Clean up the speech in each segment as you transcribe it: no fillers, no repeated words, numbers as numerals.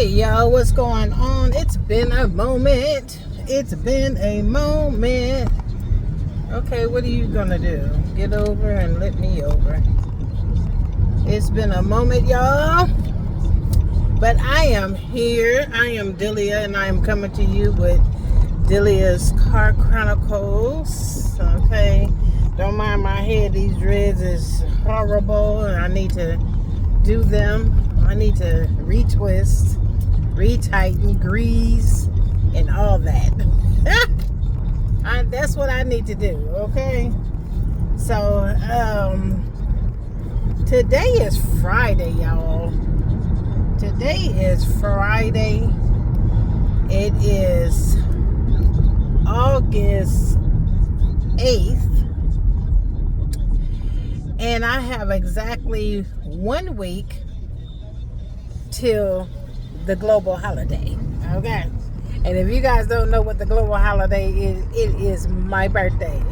Hey y'all, what's going on? It's been a moment. It's been a moment. Okay, what are you gonna do? Get over and let me over. It's been a moment, y'all. But I am here. I am Delia, and I am coming to you with Delia's Car Chronicles. Okay, don't mind my hair. These dreads is horrible, and I need to do them. I need to retwist, retighten, grease, and all that. That's what I need to do, okay? So, today is Friday, y'all. Today is Friday. It is August 8th. And I have exactly 1 week till the global holiday. Okay. And if you guys don't know what the global holiday is, it is my birthday,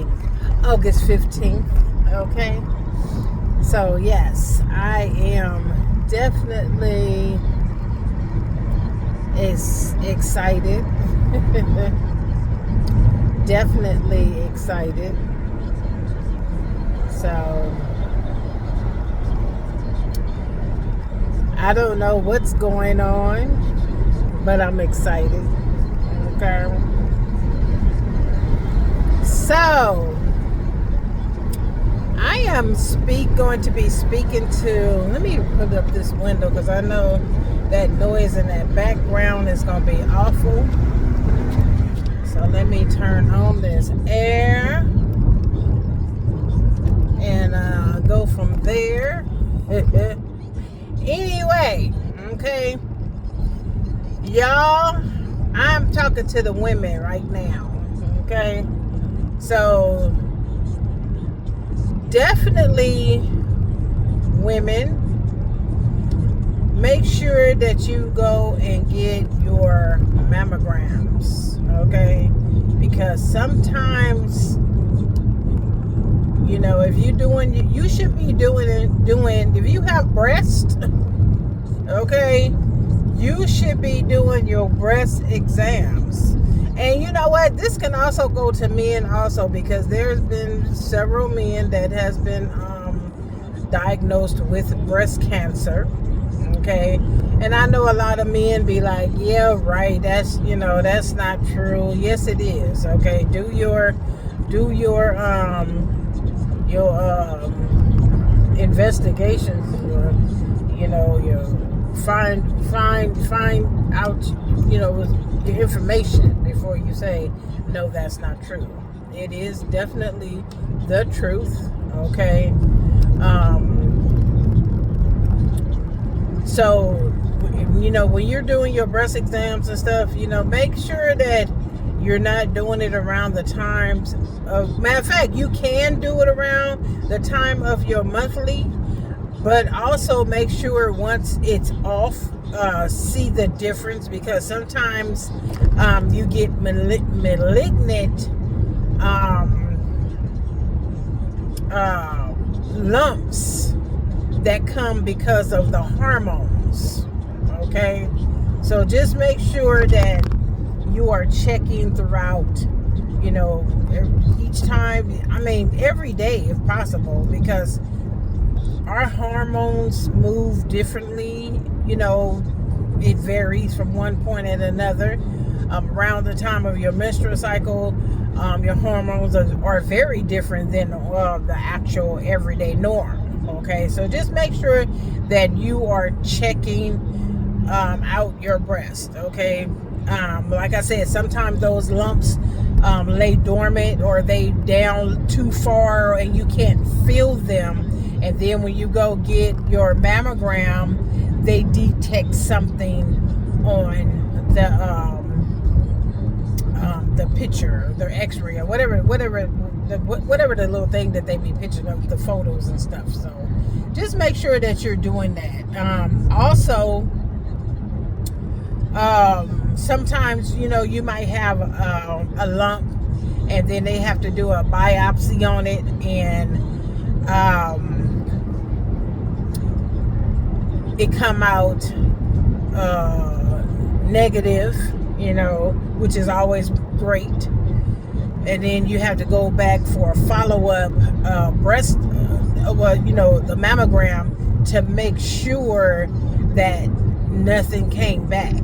August 15th. Okay. So yes, I am definitely excited. Definitely excited. So I don't know what's going on, but I'm excited. Okay. So I am going to be speaking to, let me put up this window because I know that noise in that background is going to be awful. So let me turn on this air and go from there. Anyway, okay, y'all, I'm talking to the women right now, okay? So, definitely, women, make sure that you go and get your mammograms, okay? Because sometimes, you know, if you're doing, you should be doing, if you have breast, okay, you should be doing your breast exams. And you know what? This can also go to men also, because there's been several men that has been diagnosed with breast cancer, okay? And I know a lot of men be like, yeah, right, that's, you know, that's not true. Yes, it is, okay? Do your investigations, you know, your find out, you know, the information before you say no, that's not true. It is definitely the truth, okay? So, you know, when you're doing your breast exams and stuff, you know, make sure that you're not doing it around the times of, matter of fact, you can do it around the time of your monthly, but also make sure once it's off, see the difference, because sometimes you get malignant lumps that come because of the hormones, okay? So just make sure that you are checking throughout, you know, each time, I mean, every day if possible, because our hormones move differently, you know, it varies from one point at another. Around the time of your menstrual cycle, your hormones are very different than the actual everyday norm, okay? So just make sure that you are checking out your breast, okay? Like I said, sometimes those lumps lay dormant, or they down too far and you can't feel them. And then when you go get your mammogram, they detect something on the picture, the X-ray, or whatever the little thing that they be picturing of the photos and stuff. So just make sure that you're doing that. Also, sometimes, you know, you might have a lump, and then they have to do a biopsy on it, and it come out negative, which is always great. And then you have to go back for a follow-up breast, the mammogram, to make sure that nothing came back,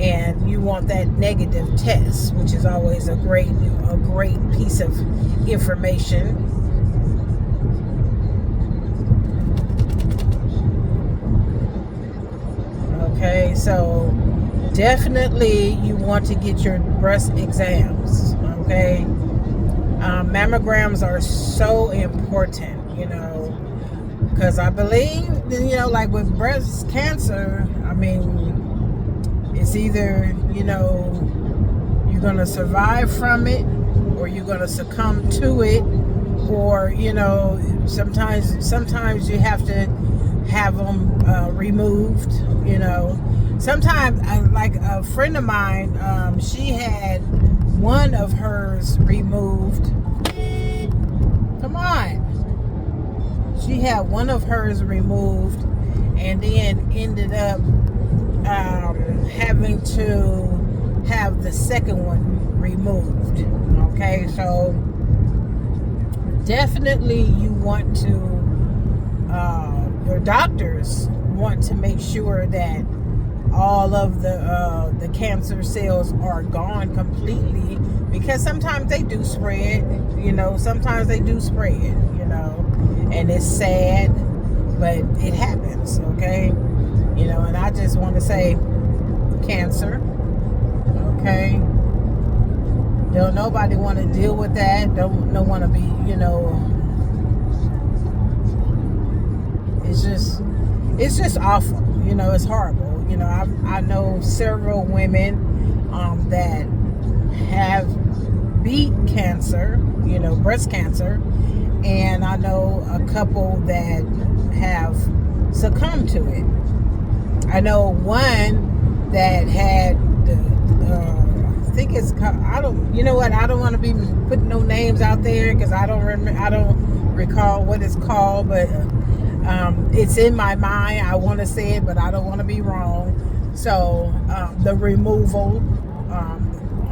and you want that negative test, which is always a great piece of information. Okay, so definitely you want to get your breast exams. Okay, mammograms are so important, because I believe, like with breast cancer, I mean, it's either, you're going to survive from it, or you're going to succumb to it, or, sometimes you have to have them removed, Sometimes, like a friend of mine, she had one of hers removed. Come on. She had one of hers removed, and then ended up having to have the second one removed. Okay, so definitely you want to, your doctors want to make sure that all of the cancer cells are gone completely, because sometimes they do spread, and it's sad, but it happens, okay? And I just want to say, cancer, okay? Don't nobody want to deal with that. Don't want to be, it's just awful, it's horrible. I know several women that have beat cancer, breast cancer, and I know a couple that have succumbed to it. I know one that had I think it's called, I don't want to be putting no names out there, because I don't recall what it's called, but it's in my mind. I want to say it, but I don't want to be wrong. So the removal,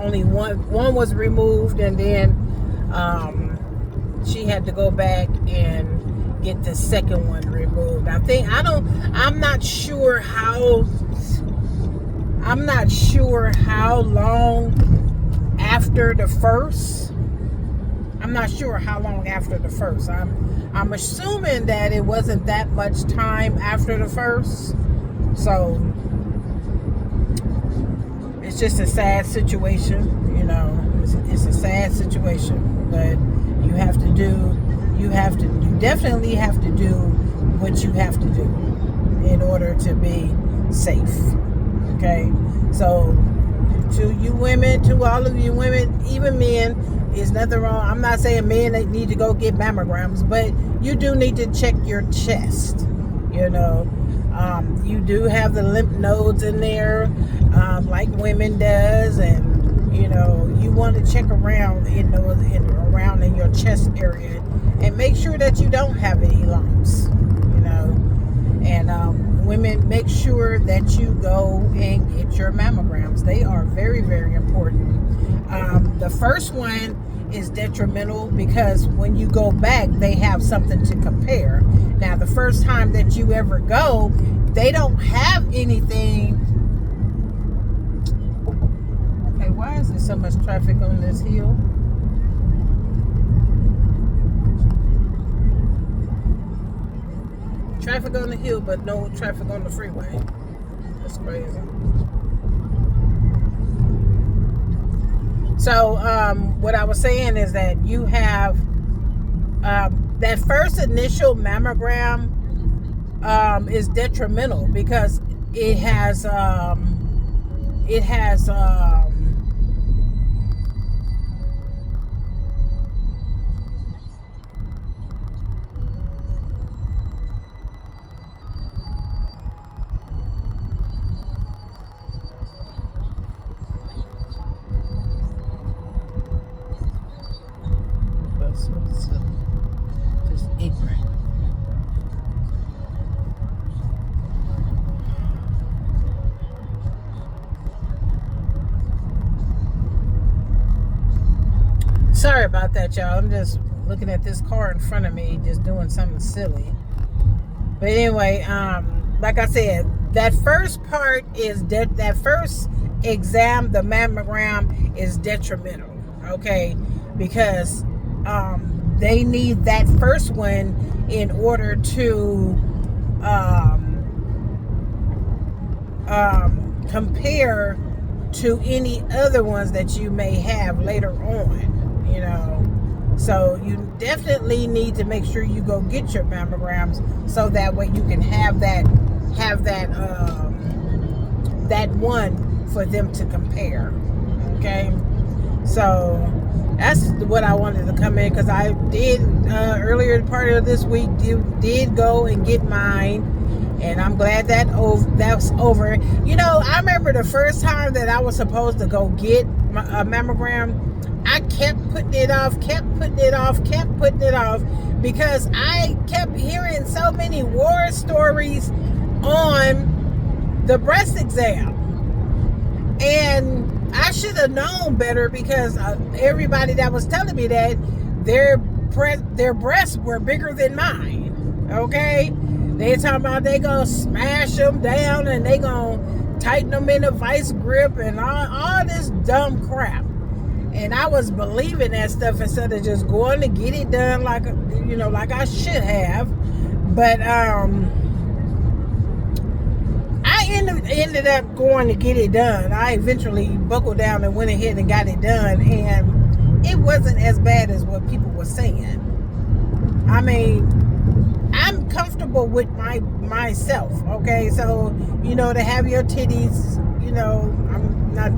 only one was removed, and then she had to go back and get the second one removed. I'm not sure how long after the first. I'm not sure how long after the first. I'm assuming that it wasn't that much time after the first. So it's just a sad situation, it's a sad situation, but you definitely have to do what you have to do in order to be safe. Okay, so to you women, to all of you women, even men, is nothing wrong. I'm not saying men need to go get mammograms, but you do need to check your chest. You do have the lymph nodes in there, like women does, and you want to check around around in your chest area and make sure that you don't have any lumps. And women, make sure that you go and get your mammograms. They are very, very important. The first one is detrimental because when you go back, they have something to compare. Now, the first time that you ever go, they don't have anything. Okay, why is there so much traffic on this hill? Traffic on the hill, but no traffic on the freeway. That's crazy. So, what I was saying is that you have that first initial mammogram is detrimental because it has just ignorant. about that, y'all. I'm just looking at this car in front of me, just doing something silly. But anyway, like I said, that first part is that first exam, the mammogram, is detrimental. Okay, because they need that first one in order to compare to any other ones that you may have later on, you know. So you definitely need to make sure you go get your mammograms, so that way you can have that one for them to compare. Okay, so that's what I wanted to come in, because I did earlier part of this week did go and get mine, and I'm glad that that's over. You know, I remember the first time that I was supposed to go get a mammogram, I kept putting it off, because I kept hearing so many war stories on the breast exam. And I should have known better, because everybody that was telling me that their breasts were bigger than mine. Okay? They talking about they gonna smash them down and they gonna tighten them in a vice grip and all this dumb crap. And I was believing that stuff instead of just going to get it done like I should have. But I ended up going to get it done. I eventually buckled down and went ahead and got it done, and it wasn't as bad as what people were saying. I mean, I'm comfortable with myself, okay? So, to have your titties, I'm not,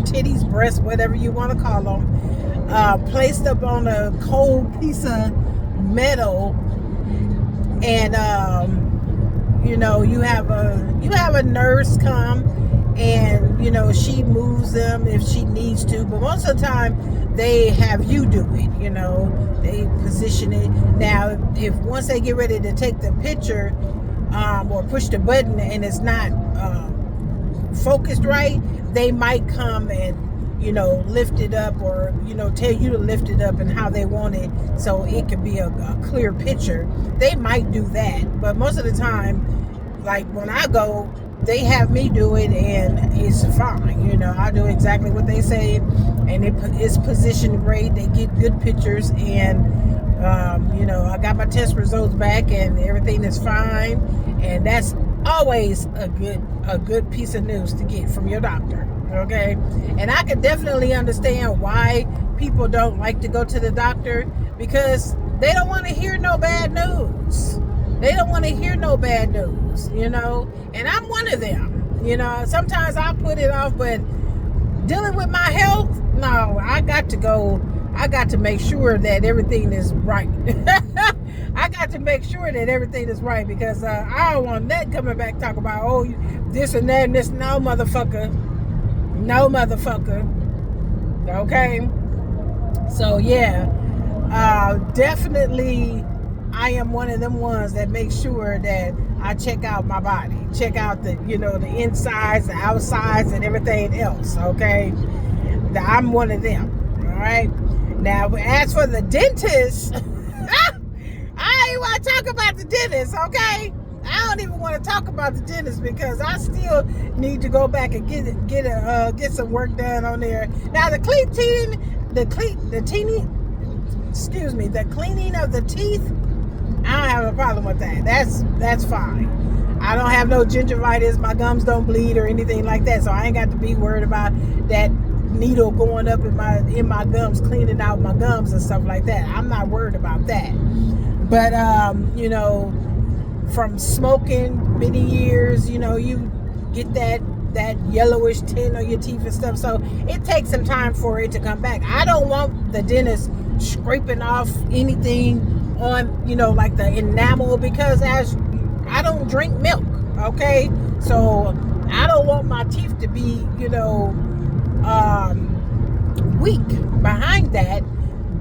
titties, breasts, whatever you want to call them, placed up on a cold piece of metal, and you have a nurse come, and she moves them if she needs to, but most of the time they have you do it. They position it. Now, if once they get ready to take the picture, or push the button and it's not focused right, they might come and lift it up, or tell you to lift it up and how they want it so it can be a clear picture. They might do that, but most of the time, like when I go, they have me do it and it's fine. I do exactly what they say, and it's positioned great. They get good pictures, and I got my test results back and everything is fine, and that's always a good piece of news to get from your doctor. Okay, and I can definitely understand why people don't like to go to the doctor, because they don't want to hear no bad news. They don't want to hear no bad news, and I'm one of them. Sometimes I put it off, but dealing with my health, no, I got to go. I got to make sure that everything is right. I got to make sure that everything is right, because I don't want that coming back talking about, this and that and this. No, motherfucker. Okay? So, yeah. Definitely, I am one of them ones that make sure that I check out my body. Check out the, the insides, the outsides, and everything else. Okay? I'm one of them. All right? Now, as for the dentist, I ain't want to talk about the dentist, okay? I don't even want to talk about the dentist, because I still need to go back and get some work done on there. Now, the cleaning of the teeth, I don't have a problem with that. That's fine. I don't have no gingivitis. My gums don't bleed or anything like that, so I ain't got to be worried about that needle going up in my gums, cleaning out my gums and stuff like that. I'm not worried about that. But from smoking many years, you get that yellowish tint on your teeth and stuff, so it takes some time for it to come back. I don't want the dentist scraping off anything on like the enamel, because as I don't drink milk, okay? So I don't want my teeth to be weak behind that.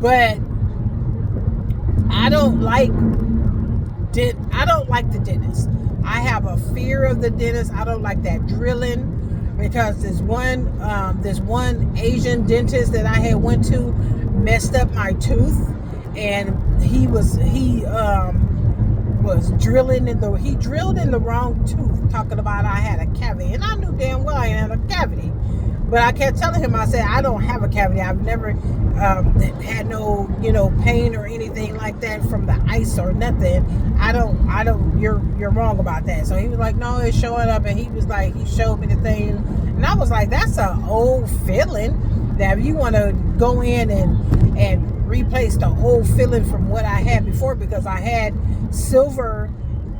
But I don't like the dentist. I have a fear of the dentist. I don't like that drilling, because there's one Asian dentist that I had went to. messed up my tooth, and he was drilled in the wrong tooth, talking about I had a cavity, and I knew damn well I had a cavity. But I kept telling him, I said, I don't have a cavity. I've never had no, pain or anything like that from the ice or nothing. I don't, you're wrong about that. So he was like, no, it's showing up. And he was like, he showed me the thing. And I was like, that's an old feeling. That if you want to go in and replace the old feeling from what I had before, because I had silver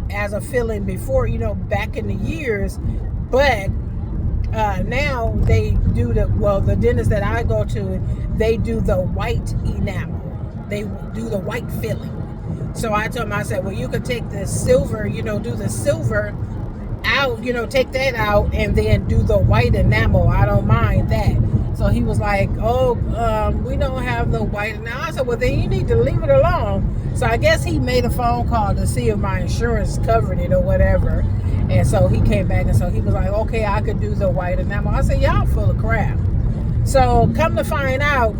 as a filling before, back in the years. But now they do the dentist that I go to, they do the white enamel. They do the white filling. So I told him, I said, well, you could take the silver, do the silver out, take that out and then do the white enamel. I don't mind that. So he was like, oh, we don't have the white enamel. I said, well, then you need to leave it alone. So I guess he made a phone call to see if my insurance covered it or whatever. And so he came back, and so he was like, okay, I could do the white enamel. I said, y'all full of crap. So come to find out,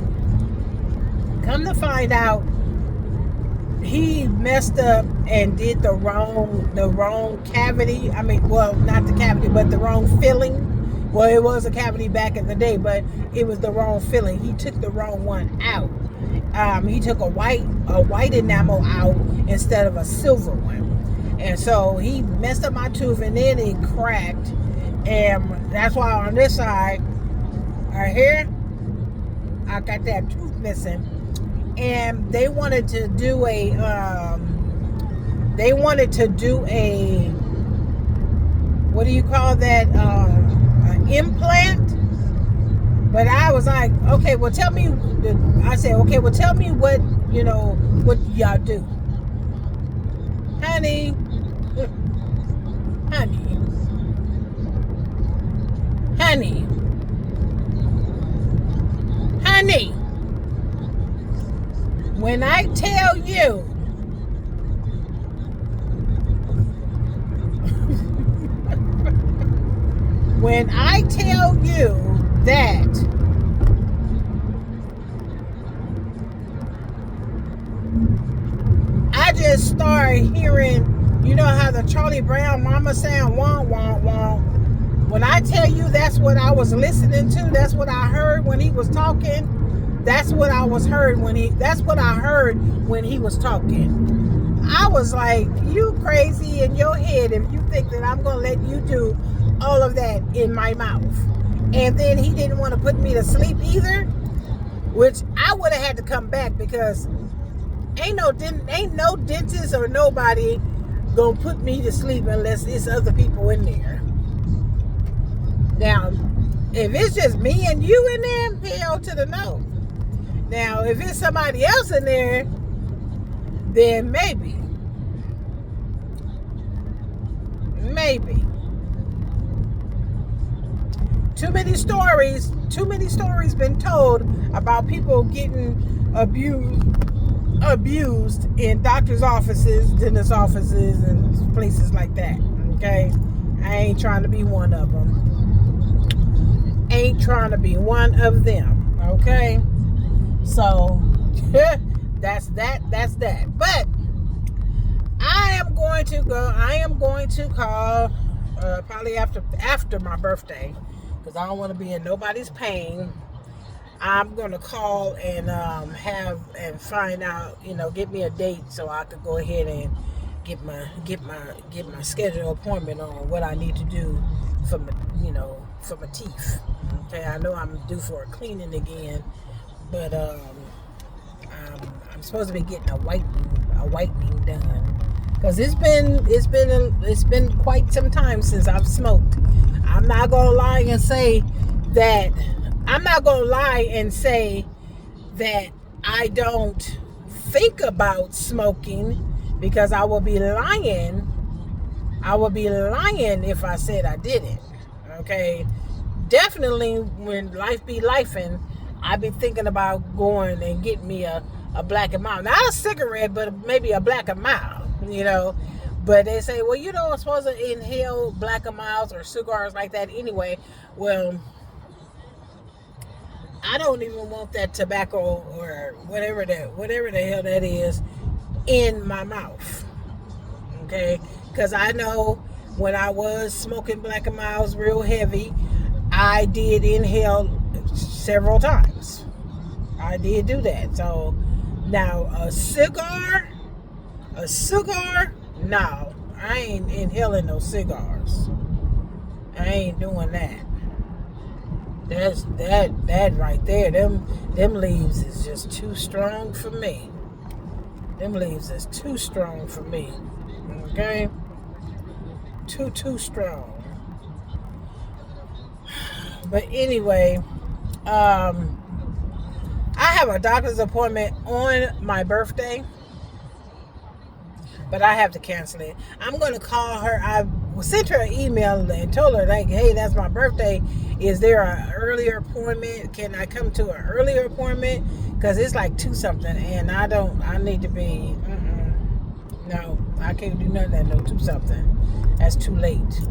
he messed up and did the wrong cavity. I mean, well, not the cavity, but the wrong filling. Well, it was a cavity back in the day, but it was the wrong filling. He took the wrong one out. He took a white enamel out instead of a silver one. And so he messed up my tooth, and then it cracked. And that's why on this side, right here, I got that tooth missing. And they wanted to do a what do you call that? An implant. But I was like, okay, well, tell me. I said, okay, well, tell me what y'all do, honey. When I tell you, that I just started hearing, how the Charlie Brown mama sound, wah, wah, wah. When I tell you that's what I was listening to, that's what I heard when he was talking. That's what I heard when he was talking. I was like, you crazy in your head if you think that I'm going to let you do all of that in my mouth. And then he didn't want to put me to sleep either, which I would have had to come back, because ain't no dentist or nobody going to put me to sleep unless it's other people in there. Now, if it's just me and you in there, hell to the no. Now, if it's somebody else in there, then maybe. Too many stories been told about people getting abused in doctor's offices, dentist offices, and places like that. Okay? I ain't trying to be one of them. Okay? So that's that. But I am going to call probably after my birthday, because I don't want to be in nobody's pain. I'm going to call and find out, get me a date so I could go ahead and get my scheduled appointment on what I need to do for my teeth. Okay, I know I'm due for a cleaning again, but I'm supposed to be getting a whitening done, because it's been quite some time since I've smoked. I'm not gonna lie and say that I don't think about smoking, because I would be lying if I said I didn't. Okay, definitely when life be lifing, I be thinking about going and getting me a black and mild, not a cigarette, but maybe a black and mild. But they say, well, you don't supposed to inhale black and milds or cigars like that anyway. Well, I don't even want that tobacco or whatever the hell that is in my mouth. Okay, because I know when I was smoking Black and Milds real heavy, I did inhale several times. I did do that. So now a cigar, no, I ain't inhaling no cigars. I ain't doing that. That's that right there. Them leaves is just too strong for me. Them leaves is too strong for me. Okay? Too strong. But anyway, I have a doctor's appointment on my birthday, but I have to cancel it. I'm going to call her. I sent her an email and told her, like, hey, that's my birthday. Is there an earlier appointment? Can I come to an earlier appointment? Because it's like 2 something, and I need to be, no, I can't do none of that, no 2 something. That's too late.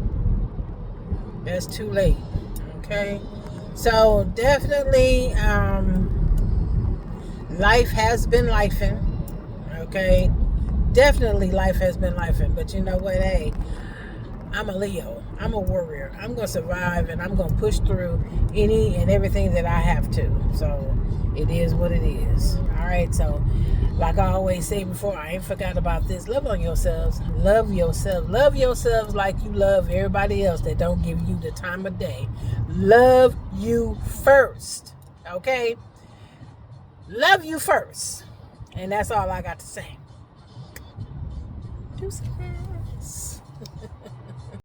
That's too late. Okay? So, definitely, life has been lifing. Okay? Definitely life has been lifing. But you know what? Hey, I'm a Leo. I'm a warrior. I'm going to survive, and I'm going to push through any and everything that I have to. So, it is what it is. All right? So, like I always say before, I ain't forgot about this. Love on yourselves. Love yourself. Love yourselves like you love everybody else that don't give you the time of day. Love you first. Okay? Love you first. And that's all I got to say. Deuces.